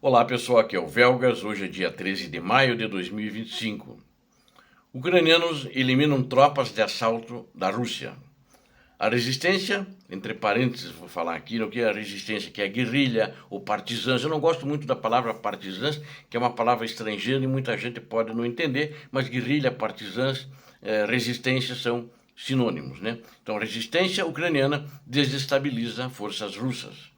Olá pessoal, aqui é o Velgas, hoje é dia 13 de maio de 2025. Ucranianos eliminam tropas de assalto da Rússia. A resistência, entre parênteses, vou falar aqui, o que é a resistência, que é a guerrilha ou partisãs. Eu não gosto muito da palavra partisãs, que é uma palavra estrangeira e muita gente pode não entender, mas guerrilha, partisãs, resistência são sinônimos, né? Então, resistência ucraniana desestabiliza forças russas.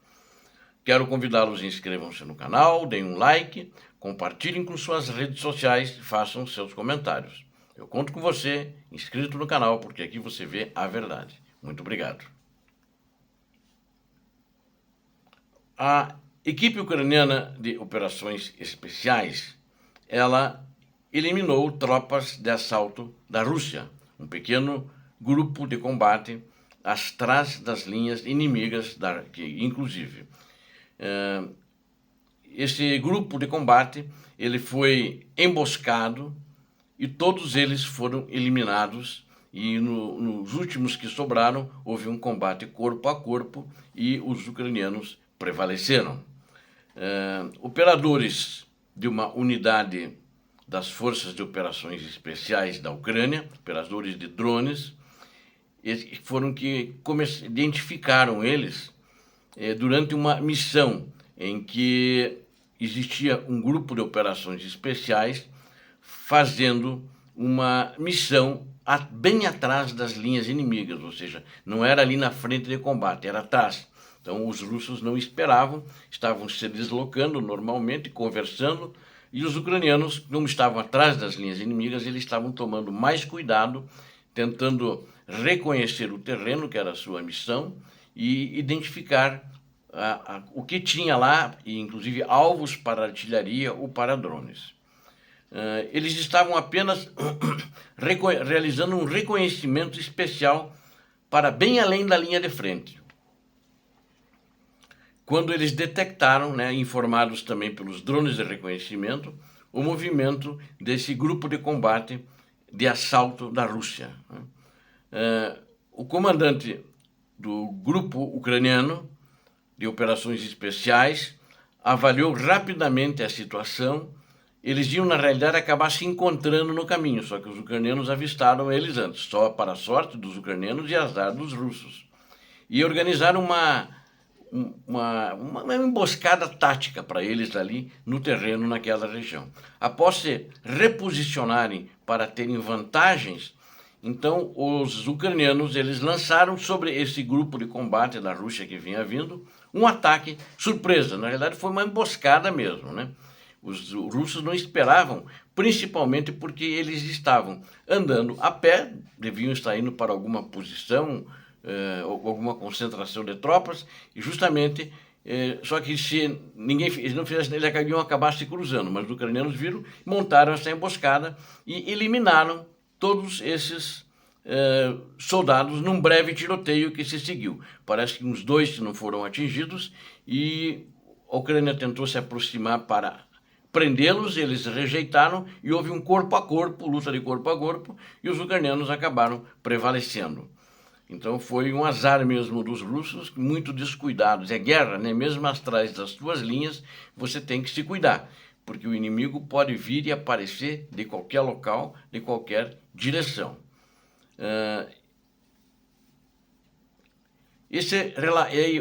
Quero convidá-los a inscrevam-se no canal, deem um like, compartilhem com suas redes sociais e façam seus comentários. Eu conto com você, inscrito no canal, porque aqui você vê a verdade. Muito obrigado. A equipe ucraniana de operações especiais, ela eliminou tropas de assalto da Rússia, um pequeno grupo de combate atrás das linhas inimigas, que inclusive esse grupo de combate ele foi emboscado e todos eles foram eliminados, e nos últimos que sobraram houve um combate corpo a corpo e os ucranianos prevaleceram. Operadores de uma unidade das Forças de Operações Especiais da Ucrânia, operadores de drones, foram que identificaram eles durante uma missão em que existia um grupo de operações especiais fazendo uma missão bem atrás das linhas inimigas, ou seja, não era ali na frente de combate, era atrás. Então os russos não esperavam, estavam se deslocando normalmente, conversando, e os ucranianos, como estavam atrás das linhas inimigas, eles estavam tomando mais cuidado, tentando reconhecer o terreno, que era a sua missão, e identificar o que tinha lá, e inclusive alvos para artilharia ou para drones. Eles estavam apenas realizando um reconhecimento especial para bem além da linha de frente. Quando eles detectaram, informados também pelos drones de reconhecimento, o movimento desse grupo de combate de assalto da Rússia. O comandante do grupo ucraniano de operações especiais avaliou rapidamente a situação. Eles iam, na realidade, acabar se encontrando no caminho, só que os ucranianos avistaram eles antes, só para a sorte dos ucranianos e azar dos russos. E organizaram uma emboscada tática para eles ali no terreno, naquela região. Após se reposicionarem para terem vantagens, então os ucranianos eles lançaram sobre esse grupo de combate da Rússia que vinha vindo um ataque surpresa. Na realidade foi uma emboscada mesmo, né? Os russos não esperavam, principalmente porque eles estavam andando a pé, deviam estar indo para alguma posição, alguma concentração de tropas, e justamente, só que se eles não fizessem, eles iam acabar se cruzando, mas os ucranianos viram, montaram essa emboscada e eliminaram todos esses soldados num breve tiroteio que se seguiu. Parece que uns 2 não foram atingidos e a Ucrânia tentou se aproximar para prendê-los, eles rejeitaram e houve um corpo a corpo, luta de corpo a corpo, e os ucranianos acabaram prevalecendo. Então foi um azar mesmo dos russos, muito descuidados. É guerra, né? Mesmo atrás das suas linhas, você tem que se cuidar, porque o inimigo pode vir e aparecer de qualquer local, de qualquer direção. Esse é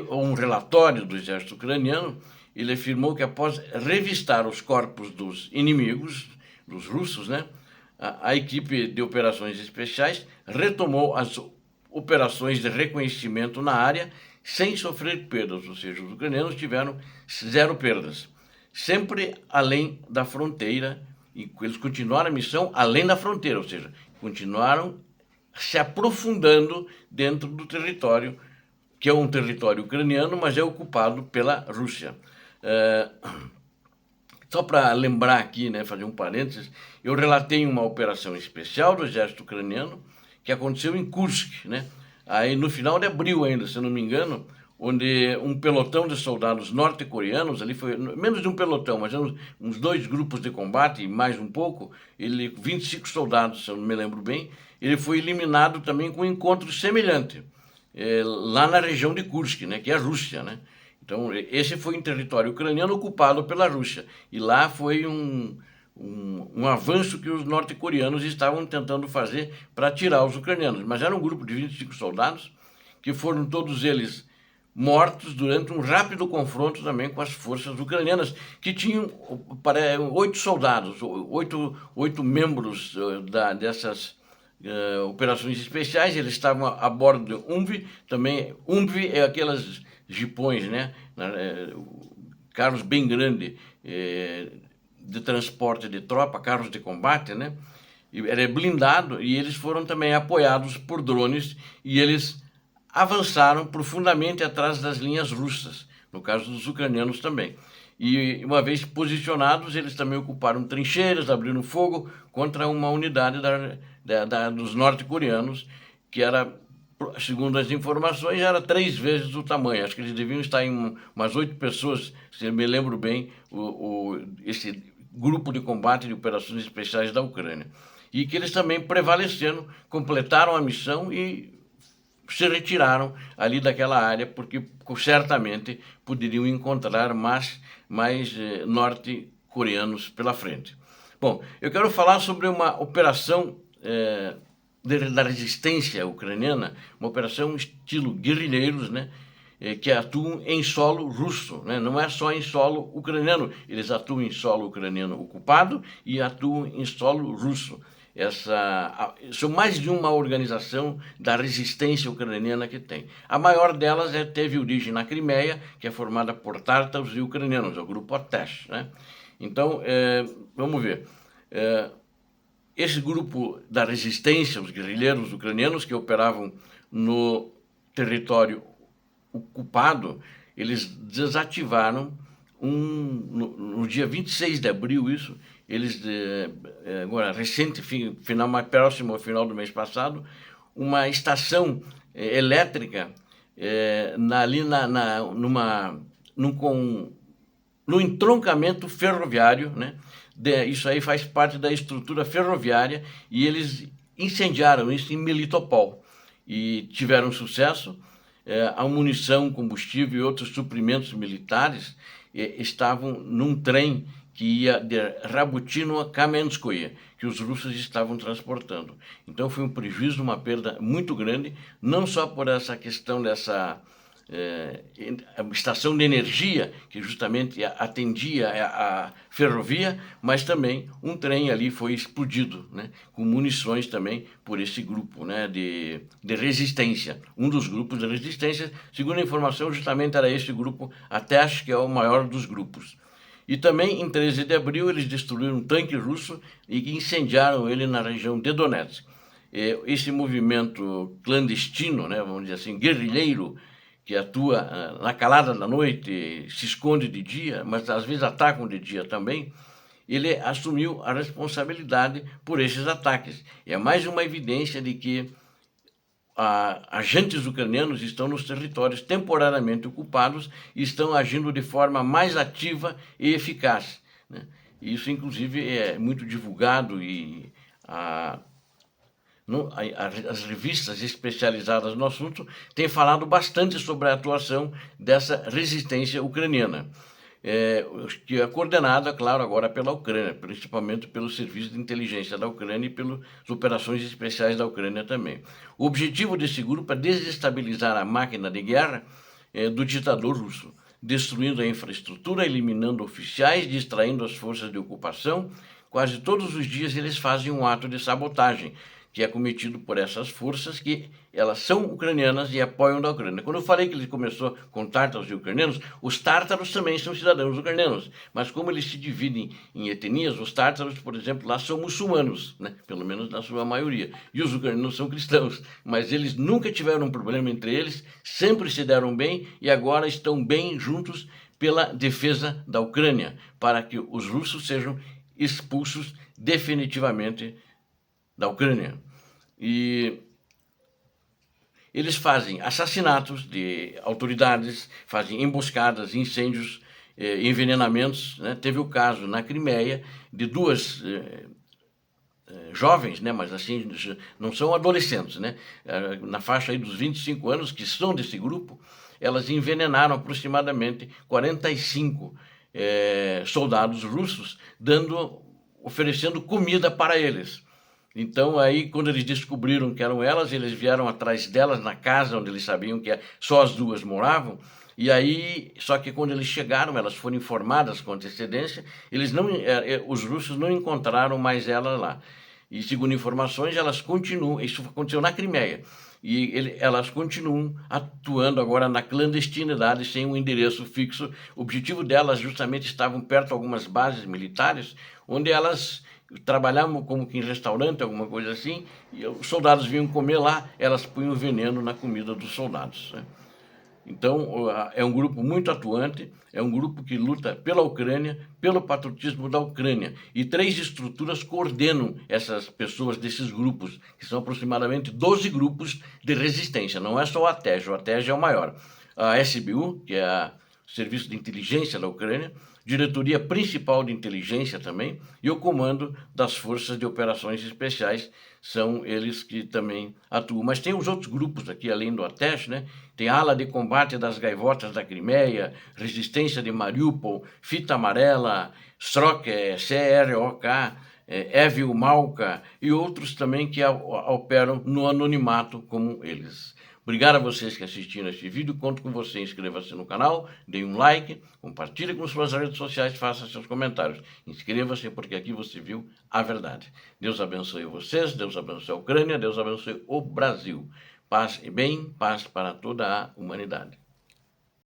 um relatório do exército ucraniano. Ele afirmou que após revistar os corpos dos inimigos, dos russos, a equipe de operações especiais retomou as operações de reconhecimento na área sem sofrer perdas, ou seja, os ucranianos tiveram 0 perdas, sempre além da fronteira, e eles continuaram a missão além da fronteira, ou seja, continuaram se aprofundando dentro do território, que é um território ucraniano, mas é ocupado pela Rússia. Só para lembrar aqui, fazer um parênteses, eu relatei uma operação especial do exército ucraniano que aconteceu em Kursk, aí no final de abril ainda, se eu não me engano, onde um pelotão de soldados norte-coreanos, ali foi menos de um pelotão, mas uns 2 grupos de combate, e mais um pouco, 25 soldados, se eu não me lembro bem, ele foi eliminado também com um encontro semelhante, lá na região de Kursk, que é a Rússia, Então, esse foi um território ucraniano ocupado pela Rússia. E lá foi um avanço que os norte-coreanos estavam tentando fazer para tirar os ucranianos. Mas era um grupo de 25 soldados, que foram todos eles mortos durante um rápido confronto também com as forças ucranianas, que tinham 8 soldados, oito membros dessas operações especiais. Eles estavam a bordo de UMV, também UMV é aquelas jipões, né? Carros bem grandes de transporte de tropa, carros de combate, né? Era blindado, e eles foram também apoiados por drones, e eles avançaram profundamente atrás das linhas russas, no caso dos ucranianos também. E uma vez posicionados, eles também ocuparam trincheiras, abriram fogo contra uma unidade dos norte-coreanos, que era, segundo as informações, era 3 vezes o tamanho. Acho que eles deviam estar em umas 8 pessoas, se eu me lembro bem, esse grupo de combate de operações especiais da Ucrânia. E que eles também prevaleceram, completaram a missão e se retiraram ali daquela área, porque certamente poderiam encontrar mais norte-coreanos pela frente. Bom, eu quero falar sobre uma operação da resistência ucraniana, uma operação estilo guerrilheiros, né, que atuam em solo russo, né? Não é só em solo ucraniano, eles atuam em solo ucraniano ocupado e atuam em solo russo. São mais de uma organização da resistência ucraniana que tem. A maior delas teve origem na Crimeia, que é formada por tártaros e ucranianos, é o grupo Otesh, né? Então, vamos ver. Esse grupo da resistência, os guerrilheiros ucranianos que operavam no território ocupado, eles desativaram no dia 26 de abril, eles, agora, recente, mais próximo ao final do mês passado, uma estação elétrica ali no entroncamento ferroviário, né? Isso aí faz parte da estrutura ferroviária, e eles incendiaram isso em Melitopol e tiveram sucesso. A munição, combustível e outros suprimentos militares estavam num trem que ia de Rabutino a Kamenskoye, que os russos estavam transportando. Então foi um prejuízo, uma perda muito grande, não só por essa questão dessa estação de energia, que justamente atendia a ferrovia, mas também um trem ali foi explodido, né, com munições também por esse grupo, né, de resistência. Um dos grupos de resistência, segundo a informação, justamente era esse grupo, até acho que é o maior dos grupos. E também, em 13 de abril, eles destruíram um tanque russo e incendiaram ele na região de Donetsk. Esse movimento clandestino, né, vamos dizer assim, guerrilheiro, que atua na calada da noite, se esconde de dia, mas às vezes atacam de dia também, ele assumiu a responsabilidade por esses ataques. E é mais uma evidência de que agentes ucranianos estão nos territórios temporariamente ocupados e estão agindo de forma mais ativa e eficaz, né? Isso, inclusive, é muito divulgado, e as revistas especializadas no assunto têm falado bastante sobre a atuação dessa resistência ucraniana, que é coordenada, claro, agora pela Ucrânia, principalmente pelo Serviço de Inteligência da Ucrânia e pelas operações especiais da Ucrânia também. O objetivo desse grupo é desestabilizar a máquina de guerra do ditador russo, destruindo a infraestrutura, eliminando oficiais, distraindo as forças de ocupação. Quase todos os dias eles fazem um ato de sabotagem, que é cometido por essas forças, que elas são ucranianas e apoiam da Ucrânia. Quando eu falei que ele começou com tártaros e ucranianos, os tártaros também são cidadãos ucranianos, mas como eles se dividem em etnias, os tártaros, por exemplo, lá são muçulmanos, né? Pelo menos na sua maioria, e os ucranianos são cristãos, mas eles nunca tiveram um problema entre eles, sempre se deram bem e agora estão bem juntos pela defesa da Ucrânia, para que os russos sejam expulsos definitivamente da Ucrânia. E eles fazem assassinatos de autoridades, fazem emboscadas, incêndios, envenenamentos, né? Teve o caso na Crimeia de 2 jovens, né, mas assim, não são adolescentes, né, na faixa aí dos 25 anos, que são desse grupo, elas envenenaram aproximadamente 45 soldados russos, oferecendo comida para eles. Então, aí, quando eles descobriram que eram elas, eles vieram atrás delas na casa onde eles sabiam que só as duas moravam. E aí, só que quando eles chegaram, elas foram informadas com antecedência, os russos não encontraram mais elas lá. E, segundo informações, elas continuam, isso aconteceu na Crimeia, e elas continuam atuando agora na clandestinidade, sem um endereço fixo. O objetivo delas justamente estavam perto de algumas bases militares, onde elas trabalhavam como que em restaurante, alguma coisa assim, e os soldados vinham comer lá, elas punham veneno na comida dos soldados, né? Então, é um grupo muito atuante, é um grupo que luta pela Ucrânia, pelo patriotismo da Ucrânia. E 3 estruturas coordenam essas pessoas desses grupos, que são aproximadamente 12 grupos de resistência. Não é só o ATEJ é o maior. A SBU, que é o Serviço de Inteligência da Ucrânia, Diretoria Principal de Inteligência também, e o Comando das Forças de Operações Especiais, são eles que também atuam. Mas tem os outros grupos aqui, além do ATEJ, né? Tem a Ala de Combate das Gaivotas da Crimeia, Resistência de Mariupol, Fita Amarela, SROK, CROK, Evil Malka e outros também que operam no anonimato como eles. Obrigado a vocês que assistiram este vídeo, conto com você, inscreva-se no canal, dê um like, compartilhe com suas redes sociais, faça seus comentários. Inscreva-se porque aqui você viu a verdade. Deus abençoe vocês, Deus abençoe a Ucrânia, Deus abençoe o Brasil. Paz e bem, paz para toda a humanidade.